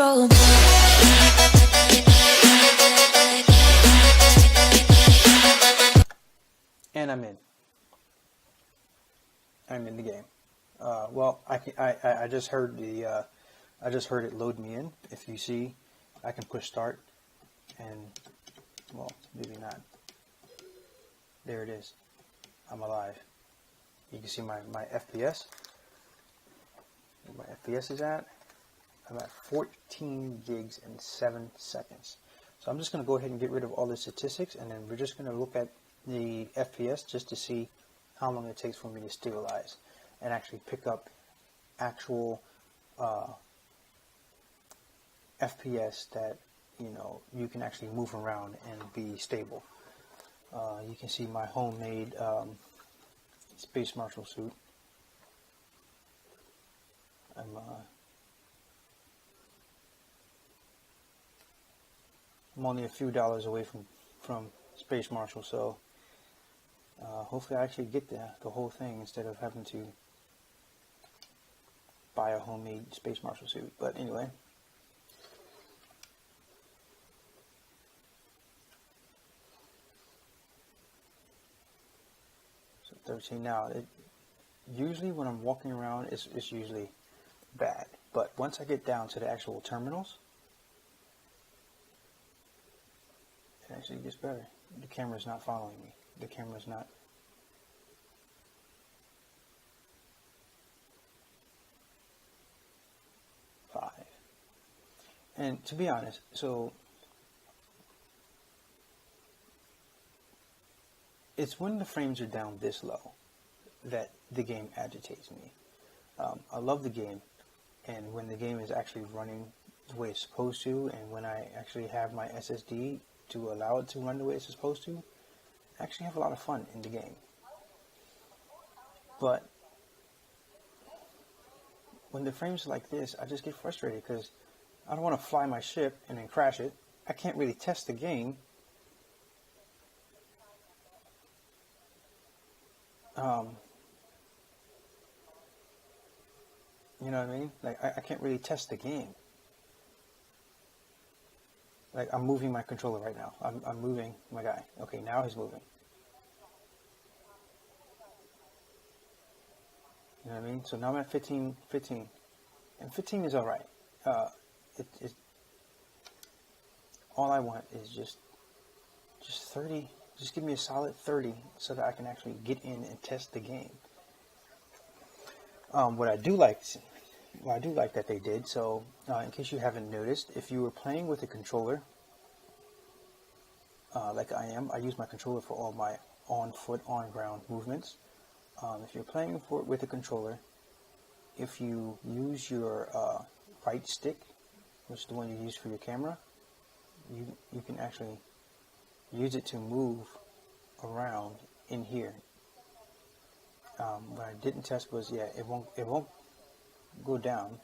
control. And I'm in the game. Well, I just heard it load me in. If you see, I can push start, and well, maybe not. There it is. I'm alive. You can see my FPS. Where my FPS is at. I'm at 14 gigs in 7 seconds. So I'm just going to go ahead and get rid of all the statistics, and then we're just going to look at the FPS just to see how long it takes for me to stabilize and actually pick up actual FPS that you can actually move around and be stable. You can see my homemade Space Marshal suit. I'm only a few dollars away from Space Marshal, so hopefully I actually get the whole thing instead of having to buy a homemade Space Marshal suit. But anyway, so 13 now. Usually when I'm walking around, it's usually bad, but once I get down to the actual terminals, it actually gets better. The camera's not following me. The camera's not. And to be honest, so it's when the frames are down this low that the game agitates me. I love the game, and when the game is actually running the way it's supposed to, and when I actually have my SSD to allow it to run the way it's supposed to, I actually have a lot of fun in the game. But when the frames are like this, I just get frustrated because I don't want to fly my ship and then crash it. I can't really test the game. You know what I mean? Like, I can't really test the game. Like, I'm moving my controller right now. I'm moving my guy. Okay, now he's moving. You know what I mean? So now I'm at 15. And 15 is alright. All I want is just 30. Just give me a solid 30 so that I can actually get in and test the game. What I do like that they did, so in case you haven't noticed, if you were playing with a controller, like I am, I use my controller for all my on-foot, on-ground movements. If you're playing with a controller, if you use your right stick, which is the one you use for your camera, you can actually use it to move around in here. What I didn't test was, yeah, it won't go down.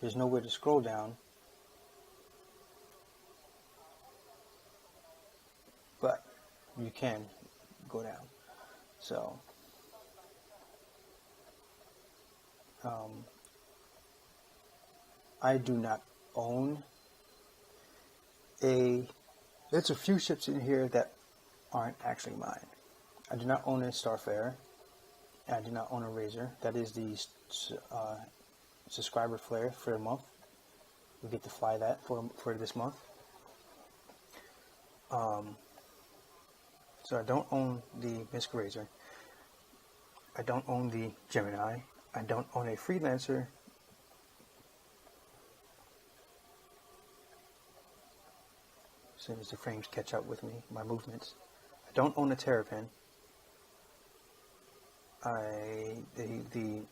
There's nowhere to scroll down, but you can go down. So I do not own there's a few ships in here that aren't actually mine. I do not own a Starfarer. I do not own a Razor. That is the subscriber flare for a month. We get to fly that for this month. So I don't own the Misk Razor. I don't own the Gemini. I don't own a Freelancer. As soon as the frames catch up with me, my movements. I don't own a Terrapin.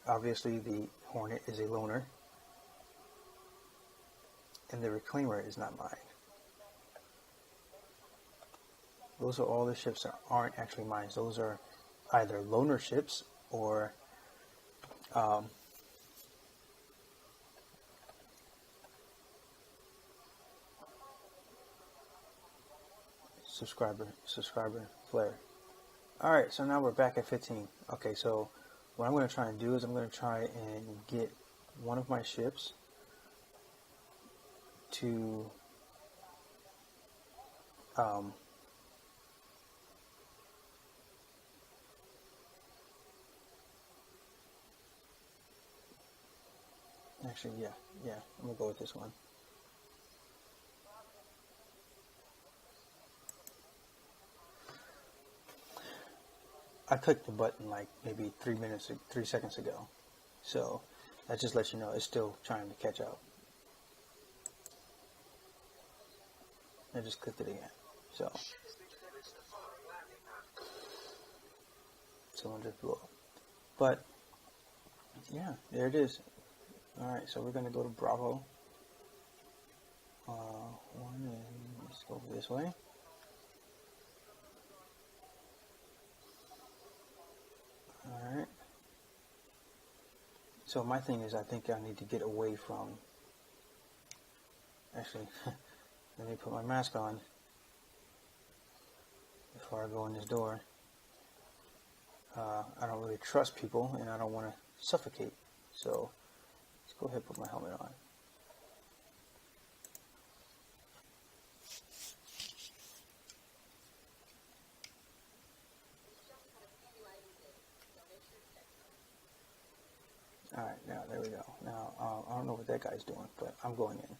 Obviously the Hornet is a loaner, and the Reclaimer is not mine. Those are all the ships that aren't actually mine. Those are either loaner ships or subscriber flare. Alright, so now we're back at 15. Okay, so what I'm going to try and do is I'm going to try and get one of my ships to actually, yeah, I'm going to go with this one. I clicked the button like maybe 3 seconds ago. So that just lets you know it's still trying to catch up. I just clicked it again. So cylinder blew up. But yeah, there it is. Alright, so we're going to go to Bravo. One, and let's go this way. Alright. So my thing is, I think I need to get away from, actually, let me put my mask on before I go in this door. I don't really trust people, and I don't want to suffocate. So let's go ahead and put my helmet on. Alright, now there we go. Now, I don't know what that guy's doing, but I'm going in.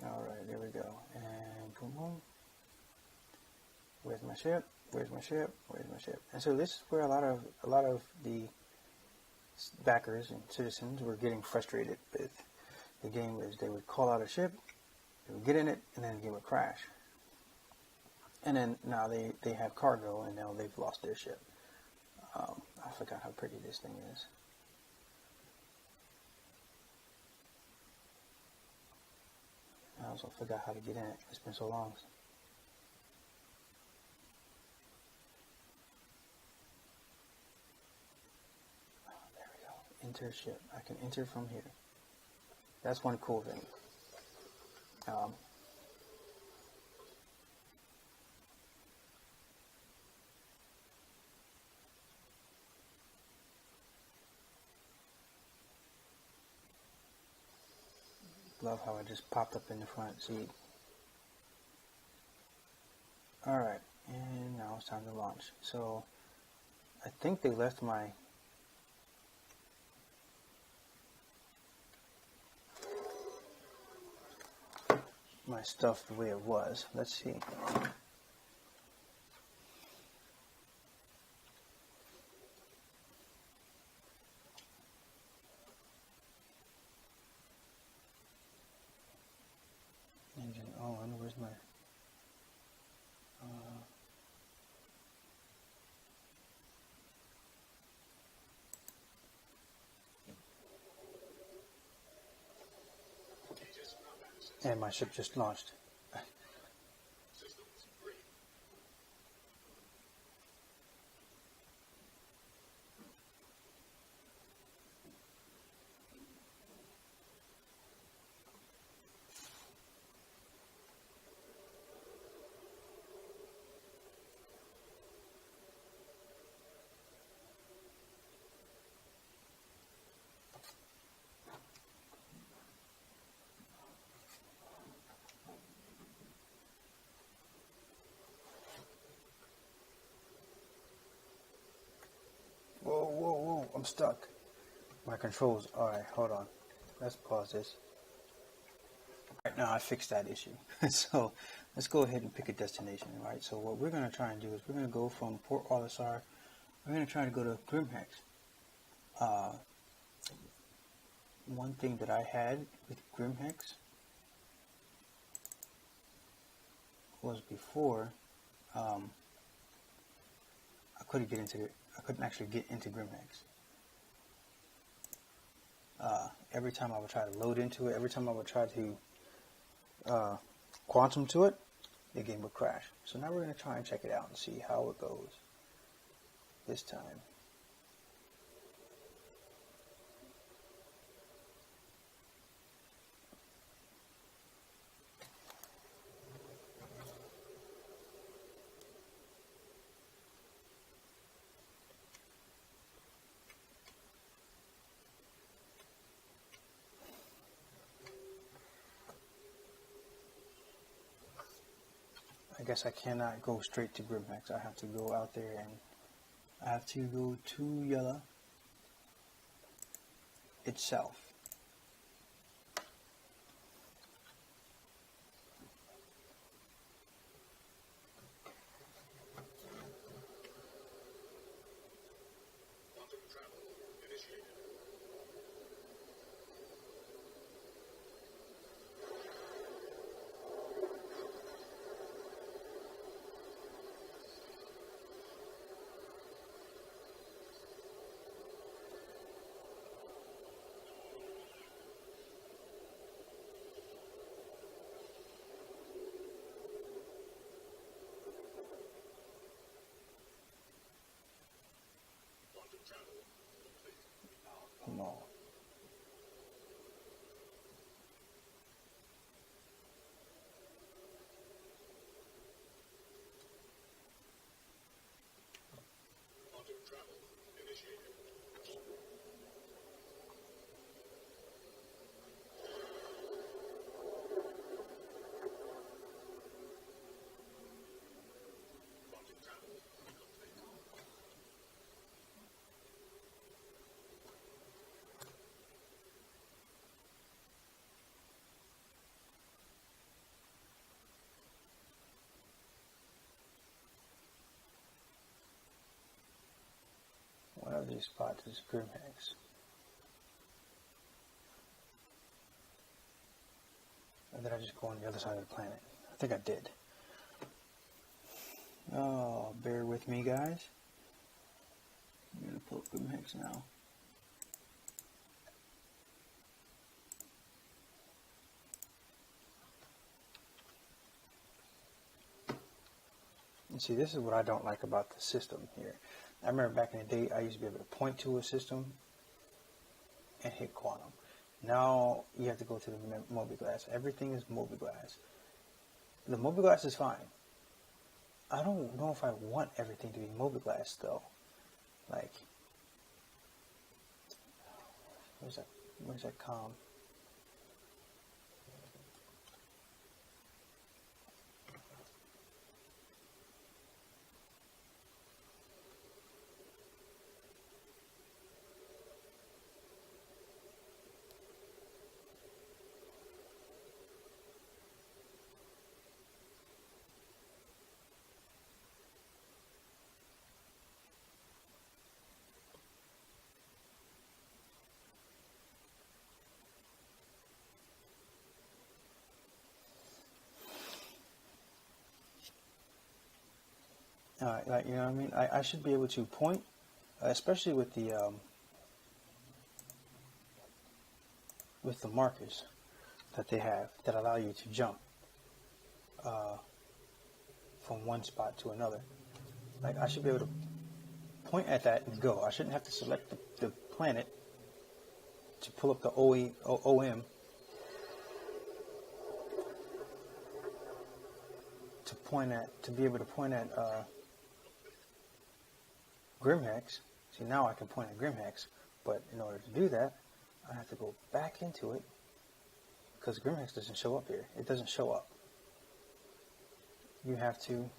Alright, there we go. And boom, boom. Where's my ship? Where's my ship? Where's my ship? And so this is where a lot of the backers and citizens were getting frustrated with the game. Is they would call out a ship, they would get in it, and then the game would crash. And then now they have cargo, and now they've lost their ship. I forgot how pretty this thing is. I also forgot how to get in it. It's been so long. There we go. Enter ship. I can enter from here. That's one cool thing. Love how it just popped up in the front seat. Alright, and now it's time to launch. So I think they left my stuff the way it was. Let's see. Engine on. Where's my and my ship just launched. Whoa, I'm stuck. My controls, alright, hold on. Let's pause this. Alright, now I fixed that issue. So let's go ahead and pick a destination, right? So what we're going to try and do is we're going to go from Port Olisar, we're going to try to go to Grimhex. One thing that I had with Grimhex was before, I couldn't actually get into Grimhex. Every time I would try to load into it, every time I would try to quantum to it, the game would crash. So now we're going to try and check it out and see how it goes. this time. I guess I cannot go straight to Grimhex. I have to go out there and I have to go to Yellow itself. No. One of these spots is Grimhex. Or did I just go on the other side of the planet? I think I did. Oh, bear with me, guys. I'm going to pull up Grimhex now. And see, this is what I don't like about the system here. I remember back in the day, I used to be able to point to a system and hit quantum. Now you have to go to the mobiGlas. Everything is mobiGlas. The mobiGlas is fine. I don't know if I want everything to be mobiGlas though. Like, where's that com? Like, you know what I mean? I should be able to point, especially with the markers that they have that allow you to jump from one spot to another. Like, I should be able to point at that and go. I shouldn't have to select the planet to pull up the OM to be able to point at Grimhex. See, now I can point at Grimhex, but in order to do that, I have to go back into it because Grimhex doesn't show up here. It doesn't show up. You have to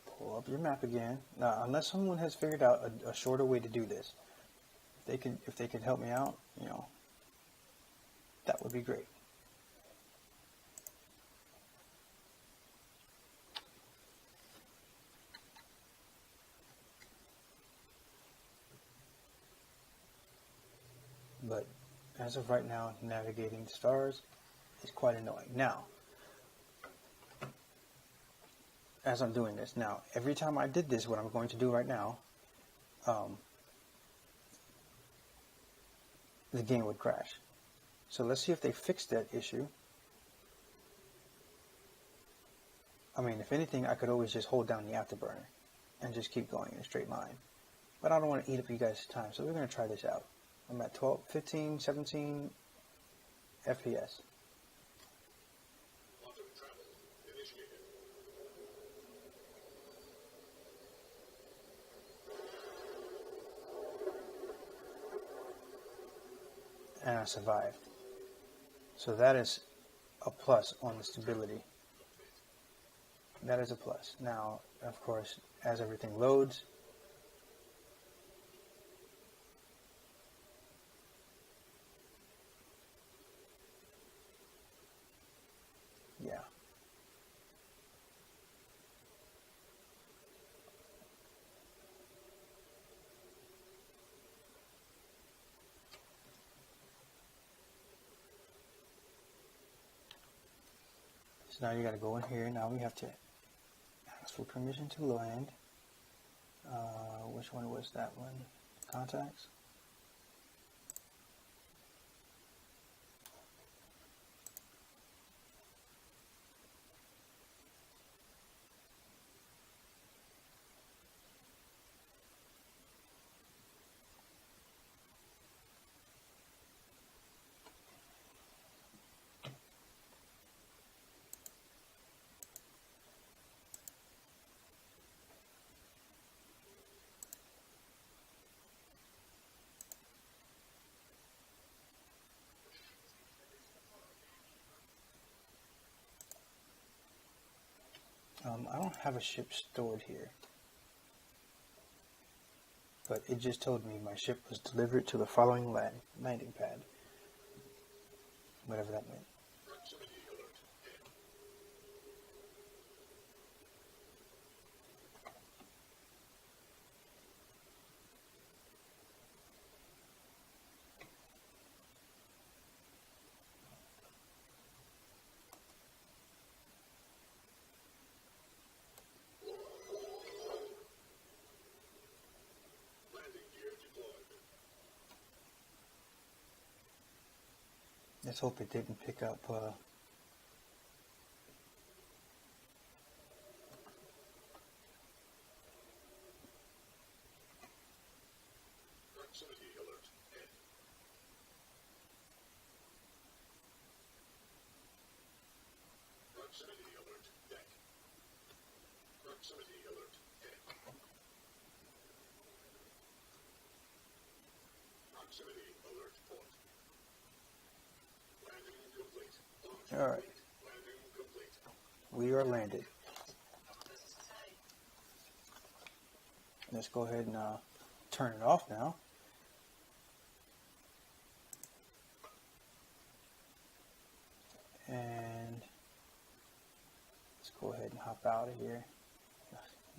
pull up your map again. Now, unless someone has figured out a shorter way to do this, if they could help me out, you know, that would be great. But as of right now, navigating the stars is quite annoying. Now, as I'm doing this, now, every time I did this, what I'm going to do right now, the game would crash. So let's see if they fixed that issue. I mean, if anything, I could always just hold down the afterburner and just keep going in a straight line. But I don't want to eat up you guys' time, so we're going to try this out. I'm at 12, 15, 17 FPS. And I survived. So that is a plus on the stability. That is a plus. Now, of course, as everything loads, yeah. So now you got to go in here. Now we have to ask for permission to land. Which one was that one? Contacts? I don't have a ship stored here, but it just told me my ship was delivered to the following landing pad, whatever that meant. Let's hope it didn't pick up proximity alert. Proximity alert. Deck. Proximity alert. Deck. Proximity alert point. Landing complete. All right. Landing complete. We are landed. Let's go ahead and turn it off now. And let's go ahead and hop out of here.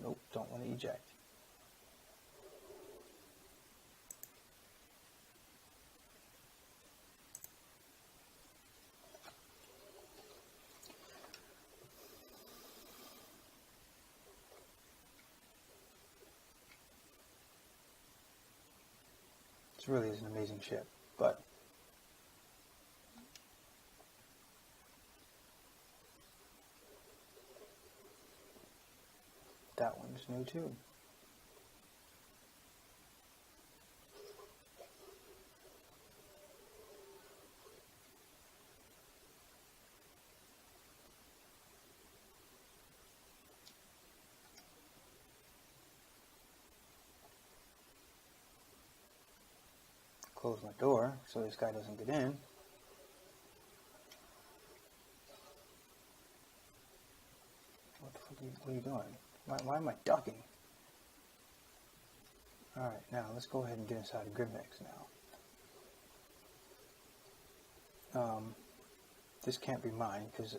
Nope, don't want to eject. This really is an amazing ship, but that one's new too. Close my door so this guy doesn't get in. What the fuck are you doing? Why am I ducking? Alright, now let's go ahead and get inside of Grimhex now. This can't be mine because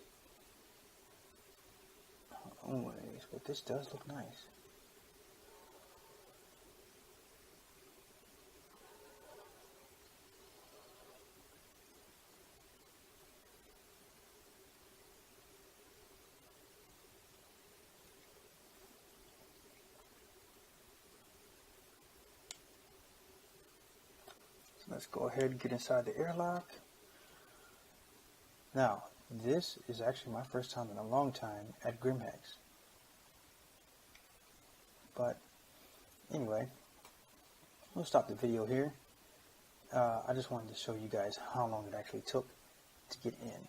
I don't own one of these, but this does look nice. Let's go ahead and get inside the airlock. Now, this is actually my first time in a long time at Grimhex. But anyway, we'll stop the video here. I just wanted to show you guys how long it actually took to get in,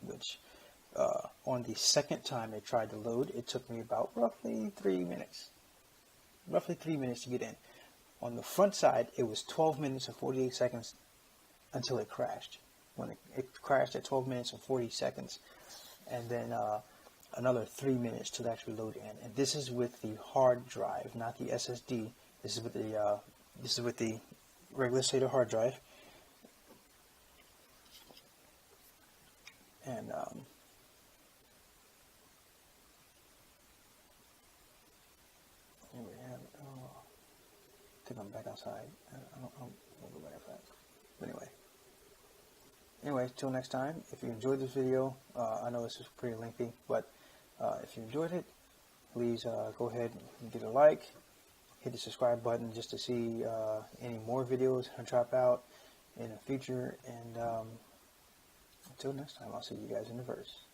which on the second time it tried to load, it took me about roughly 3 minutes. Roughly 3 minutes to get in. On the front side, it was 12 minutes and 48 seconds until it crashed. When it crashed at 12 minutes and 40 seconds, and then another 3 minutes to actually load in. And this is with the hard drive, not the SSD. This is with the regular SATA hard drive. And here we have it. Oh, I think I'm back outside. I don't go back outside. But anyway, till next time. If you enjoyed this video, I know this is pretty lengthy, but if you enjoyed it, please go ahead and give it a like. Hit the subscribe button just to see any more videos I drop out in the future. And until next time, I'll see you guys in the verse.